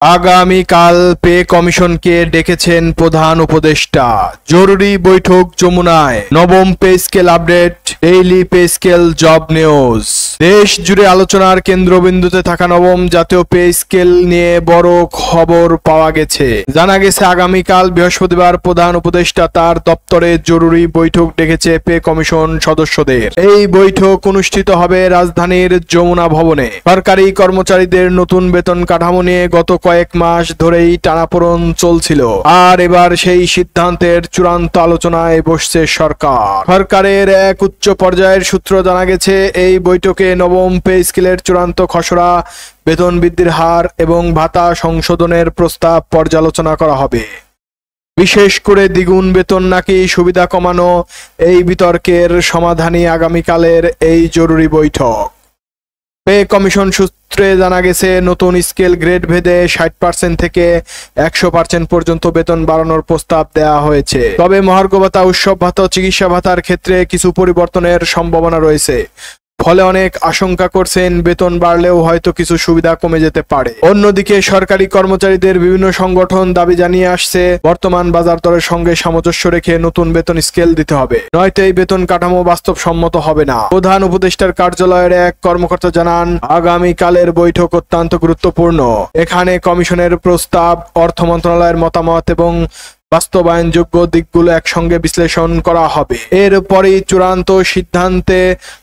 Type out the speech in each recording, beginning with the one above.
আগামীকাল পে কমিশনকে ডেকেছেন প্রধান উপদেষ্টা। জরুরি বৈঠক যমুনায়। নবম pay scale update, daily pay scale, job news. দেশ জুড়ে আলোচনার কেন্দ্রবিন্দুতে থাকা নবম জাতীয় পে স্কেল নিয়ে বড় খবর পাওয়া গেছে। জানা গেছে আগামীকাল বৃহস্পতিবার প্রধান উপদেষ্টা তার দপ্তরে জরুরি বৈঠক ডেকেছে পে কমিশন সদস্যদের। এই বৈঠক অনুষ্ঠিত হবে রাজধানীর যমুনা ভবনে। সরকারি কর্মচারীদের নতুন বেতন কাঠামো নিয়ে গত কয়েক মাস ধরেই টানাপোড়েন চলছিল, আর এবার সেই সিদ্ধান্তের চূড়ান্ত আলোচনায় বসছে সরকার। সরকারের এক উচ্চ পর্যায়ের সূত্র জানা গেছে, এই বৈঠকে নবম পে স্কেলের চূড়ান্ত খসড়া, বেতন বৃদ্ধির হার এবং ভাতা সংশোধনের প্রস্তাব পর্যালোচনা করা হবে। বিশেষ করে দ্বিগুণ বেতন নাকি সুবিধা কমানো, এই বিতর্কের সমাধানই আগামীকালের এই জরুরি বৈঠক। পে কমিশন সূত্রে জানা গেছে, নতুন স্কেল গ্রেড ভেদে 60% থেকে 100% পর্যন্ত বেতন বাড়ানোর প্রস্তাব দেওয়া হয়েছে। তবে মহার্ঘ ভাতা, উৎসব ভাতা ও চিকিৎসা ভাতার ক্ষেত্রে কিছু পরিবর্তনের সম্ভাবনা রয়েছে। ফলে অনেক আশঙ্কা করছেন বেতন বাড়লেও হয়তো কিছু সুবিধা কমে যেতে পারে। অন্যদিকে সরকারি কর্মচারীদের বিভিন্ন সংগঠন দাবি জানিয়ে আসছে, বর্তমান বাজার দরের সঙ্গে সামঞ্জস্য রেখে নতুন বেতন স্কেল দিতে হবে, নয়তো এই বেতন কাঠামো বাস্তবসম্মত হবে না। প্রধান উপদেষ্টার কার্যালয়ের এক কর্মকর্তা জানান, আগামীকালের বৈঠক অত্যন্ত গুরুত্বপূর্ণ। এখানে কমিশনের প্রস্তাব, অর্থ মন্ত্রণালয়ের মতামত এবং বাস্তবায়নযোগ্য দিকগুলো একসঙ্গে বিশ্লেষণ করা হবে। এরপরই চূড়ান্ত সিদ্ধান্তে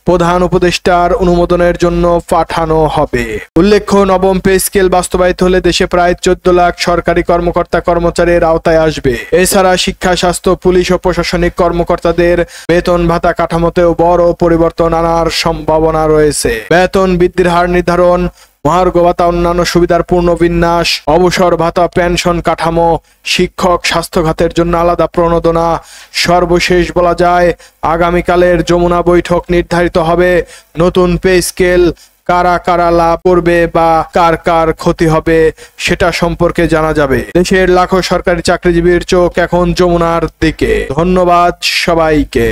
প্রধান উপদেষ্টার অনুমোদনের জন্য পাঠানো হবে। উল্লেখ্য, নবম পে স্কেল বাস্তবায়িত হলে দেশে প্রায় 14 লাখ সরকারি কর্মকর্তা কর্মচারীর আওতায় আসবে। এছাড়া শিক্ষা, স্বাস্থ্য, পুলিশ ও প্রশাসনিক কর্মকর্তাদের বেতন ভাতা কাঠামোতেও বড় পরিবর্তন আনার সম্ভাবনা রয়েছে। বেতন বৃদ্ধির হার নির্ধারণ, মহার্ঘ ভাতা, অন্যান্য সুবিধার পুনর্বিন্যাস, অবসর ভাতা, পেনশন কাঠামো, শিক্ষক, স্বাস্থ্য খাতের জন্য আলাদা প্রণোদনা। সর্বশেষ বলা যায়, আগামীকালের যমুনা বৈঠক নির্ধারিত হবে নতুন পে স্কেল কারা কারা লাভ করবে বা কার কার ক্ষতি হবে সেটা সম্পর্কে জানা যাবে। দেশের লাখো সরকারি চাকরিজীবীর চোখ এখন যমুনার দিকে। ধন্যবাদ সবাইকে।